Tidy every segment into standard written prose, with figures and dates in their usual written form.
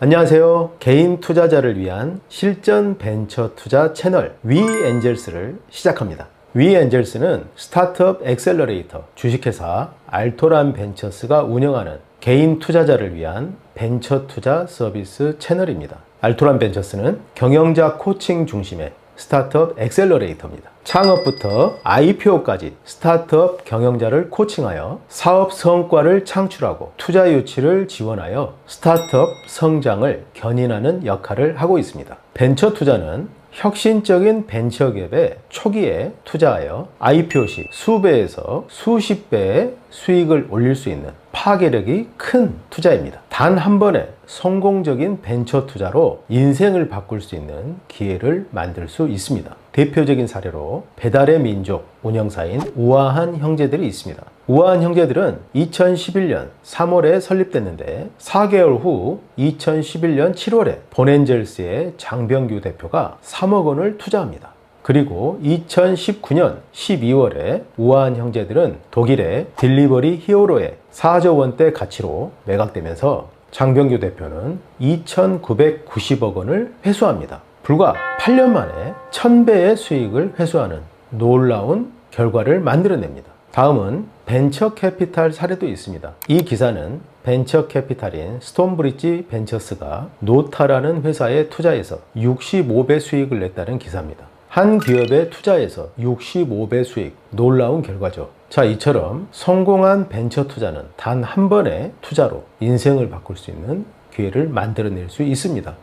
안녕하세요. 개인 투자자를 위한 실전 벤처 투자 채널 위엔젤스를 시작합니다. 위엔젤스는 스타트업 엑셀러레이터 주식회사 알토란 벤처스가 운영하는 개인 투자자를 위한 벤처 투자 서비스 채널입니다. 알토란 벤처스는 경영자 코칭 중심의 스타트업 엑셀러레이터입니다. 창업부터 IPO까지 스타트업 경영자를 코칭하여 사업 성과를 창출하고 투자 유치를 지원하여 스타트업 성장을 견인하는 역할을 하고 있습니다. 벤처 투자는 혁신적인 벤처기업에 초기에 투자하여 IPO 시 수배에서 수십 배의 수익을 올릴 수 있는 파괴력이 큰 투자입니다. 단 한 번의 성공적인 벤처 투자로 인생을 바꿀 수 있는 기회를 만들 수 있습니다. 대표적인 사례로 배달의 민족 운영사인 우아한 형제들이 있습니다. 우아한 형제들은 2011년 3월에 설립됐는데 4개월 후 2011년 7월에 본엔젤스의 장병규 대표가 3억 원을 투자합니다. 그리고 2019년 12월에 우아한 형제들은 독일의 딜리버리 히어로의 4조 원대 가치로 매각되면서 장병규 대표는 2,990억 원을 회수합니다. 불과 8년 만에 1000배의 수익을 회수하는 놀라운 결과를 만들어냅니다. 다음은 벤처 캐피탈 사례도 있습니다. 이 기사는 벤처 캐피탈인 스톤브리지 벤처스가 노타라는 회사에 투자해서 65배 수익을 냈다는 기사입니다. 한 기업에 투자해서 65배 수익, 놀라운 결과죠. 자, 이처럼 성공한 벤처 투자는 단 한 번의 투자로 인생을 바꿀 수 있는 기회를 만들어낼 수 있습니다.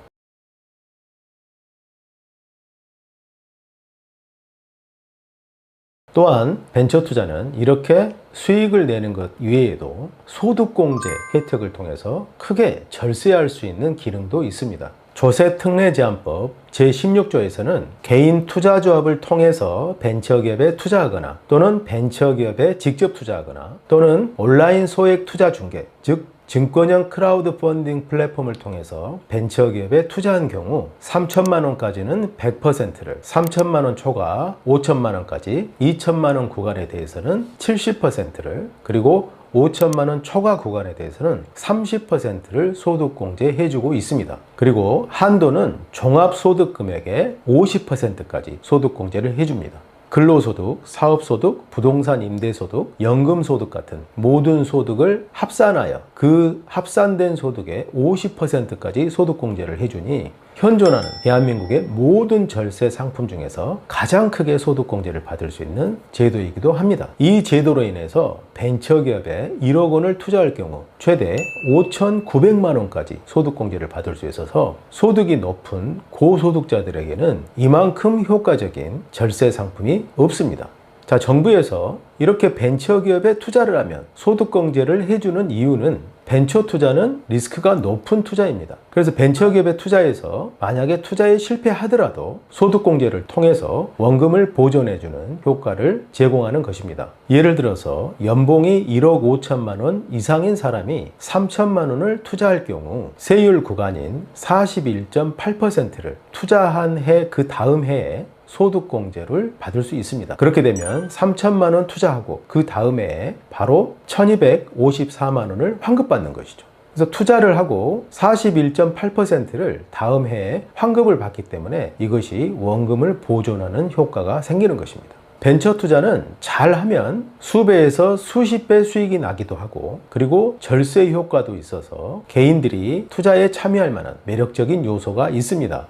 또한 벤처 투자는 이렇게 수익을 내는 것 외에도 소득공제 혜택을 통해서 크게 절세할 수 있는 기능도 있습니다. 조세특례제한법 제16조에서는 개인 투자조합을 통해서 벤처기업에 투자하거나 또는 벤처기업에 직접 투자하거나 또는 온라인 소액 투자 중개, 즉 증권형 크라우드 펀딩 플랫폼을 통해서 벤처기업에 투자한 경우 3천만 원까지는 100%를, 3천만 원 초과 5천만 원까지 2천만 원 구간에 대해서는 70%를, 그리고 5천만 원 초과 구간에 대해서는 30%를 소득공제 해주고 있습니다. 그리고 한도는 종합소득금액의 50%까지 소득공제를 해줍니다. 근로소득, 사업소득, 부동산 임대소득, 연금소득 같은 모든 소득을 합산하여 그 합산된 소득의 50%까지 소득공제를 해주니 현존하는 대한민국의 모든 절세 상품 중에서 가장 크게 소득공제를 받을 수 있는 제도이기도 합니다. 이 제도로 인해서 벤처기업에 1억 원을 투자할 경우 최대 5,900만 원까지 소득공제를 받을 수 있어서 소득이 높은 고소득자들에게는 이만큼 효과적인 절세 상품이 없습니다. 자, 정부에서 이렇게 벤처기업에 투자를 하면 소득공제를 해주는 이유는 벤처 투자는 리스크가 높은 투자입니다. 그래서 벤처기업에 투자해서 만약에 투자에 실패하더라도 소득공제를 통해서 원금을 보존해주는 효과를 제공하는 것입니다. 예를 들어서 연봉이 1억 5천만 원 이상인 사람이 3천만 원을 투자할 경우 세율 구간인 41.8%를 투자한 해 그 다음 해에 소득공제를 받을 수 있습니다. 그렇게 되면 3천만 원 투자하고 그 다음에 바로 1254만 원을 환급받는 것이죠. 그래서 투자를 하고 41.8%를 다음 해에 환급을 받기 때문에 이것이 원금을 보존하는 효과가 생기는 것입니다. 벤처 투자는 잘하면 수배에서 수십 배 수익이 나기도 하고 그리고 절세 효과도 있어서 개인들이 투자에 참여할 만한 매력적인 요소가 있습니다.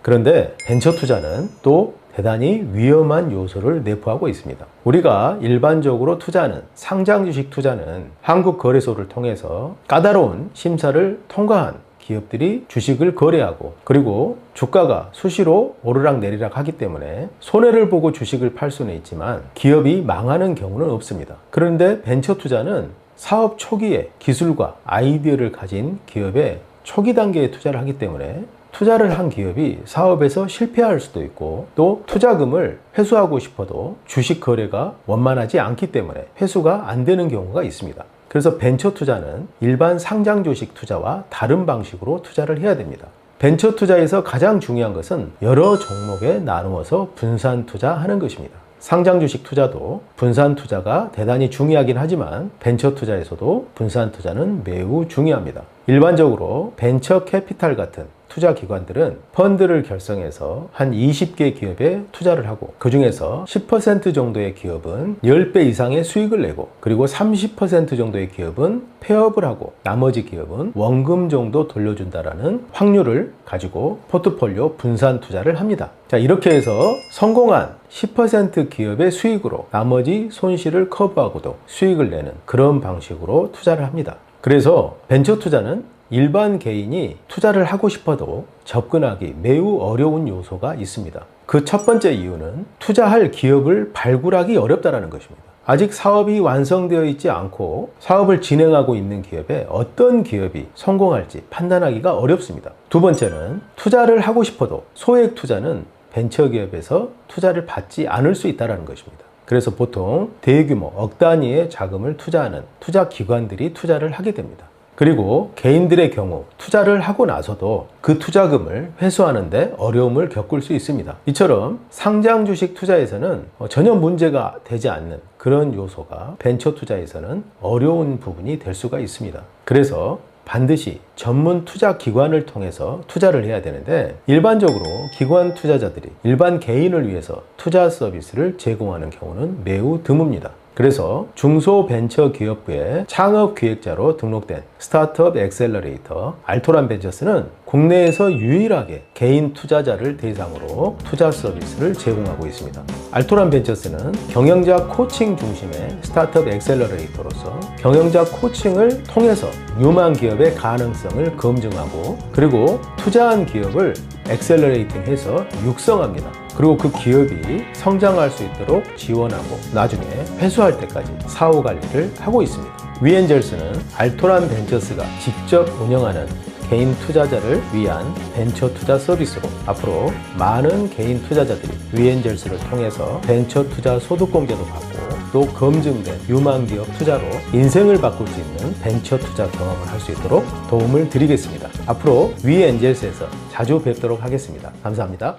그런데 벤처 투자는 또 대단히 위험한 요소를 내포하고 있습니다. 우리가 일반적으로 투자하는 상장 주식 투자는 한국거래소를 통해서 까다로운 심사를 통과한 기업들이 주식을 거래하고 그리고 주가가 수시로 오르락 내리락 하기 때문에 손해를 보고 주식을 팔 수는 있지만 기업이 망하는 경우는 없습니다. 그런데 벤처 투자는 사업 초기에 기술과 아이디어를 가진 기업에 초기 단계에 투자를 하기 때문에 투자를 한 기업이 사업에서 실패할 수도 있고 또 투자금을 회수하고 싶어도 주식 거래가 원만하지 않기 때문에 회수가 안 되는 경우가 있습니다. 그래서 벤처 투자는 일반 상장 주식 투자와 다른 방식으로 투자를 해야 됩니다. 벤처 투자에서 가장 중요한 것은 여러 종목에 나누어서 분산 투자하는 것입니다. 상장 주식 투자도 분산 투자가 대단히 중요하긴 하지만 벤처 투자에서도 분산 투자는 매우 중요합니다. 일반적으로 벤처 캐피탈 같은 투자 기관들은 펀드를 결성해서 한 20개 기업에 투자를 하고 그 중에서 10% 정도의 기업은 10배 이상의 수익을 내고 그리고 30% 정도의 기업은 폐업을 하고 나머지 기업은 원금 정도 돌려준다라는 확률을 가지고 포트폴리오 분산 투자를 합니다. 자, 이렇게 해서 성공한 10% 기업의 수익으로 나머지 손실을 커버하고도 수익을 내는 그런 방식으로 투자를 합니다. 그래서 벤처 투자는 일반 개인이 투자를 하고 싶어도 접근하기 매우 어려운 요소가 있습니다. 그 첫 번째 이유는 투자할 기업을 발굴하기 어렵다는 것입니다. 아직 사업이 완성되어 있지 않고 사업을 진행하고 있는 기업에 어떤 기업이 성공할지 판단하기가 어렵습니다. 두 번째는 투자를 하고 싶어도 소액 투자는 벤처기업에서 투자를 받지 않을 수 있다는 것입니다. 그래서 보통 대규모 억 단위의 자금을 투자하는 투자 기관들이 투자를 하게 됩니다. 그리고 개인들의 경우 투자를 하고 나서도 그 투자금을 회수하는데 어려움을 겪을 수 있습니다. 이처럼 상장 주식 투자에서는 전혀 문제가 되지 않는 그런 요소가 벤처 투자에서는 어려운 부분이 될 수가 있습니다. 그래서 반드시 전문 투자 기관을 통해서 투자를 해야 되는데 일반적으로 기관 투자자들이 일반 개인을 위해서 투자 서비스를 제공하는 경우는 매우 드뭅니다. 그래서 중소벤처기업부의 창업기획자로 등록된 스타트업 엑셀러레이터 알토란 벤처스는 국내에서 유일하게 개인 투자자를 대상으로 투자 서비스를 제공하고 있습니다. 알토란 벤처스는 경영자 코칭 중심의 스타트업 엑셀러레이터로서 경영자 코칭을 통해서 유망 기업의 가능성을 검증하고 그리고 투자한 기업을 엑셀러레이팅해서 육성합니다. 그리고 그 기업이 성장할 수 있도록 지원하고 나중에 회수할 때까지 사후 관리를 하고 있습니다. 위엔젤스는 알토란 벤처스가 직접 운영하는 개인 투자자를 위한 벤처 투자 서비스로 앞으로 많은 개인 투자자들이 위엔젤스를 통해서 벤처 투자 소득공제도 받고 또 검증된 유망기업 투자로 인생을 바꿀 수 있는 벤처 투자 경험을 할 수 있도록 도움을 드리겠습니다. 앞으로 위엔젤스에서 자주 뵙도록 하겠습니다. 감사합니다.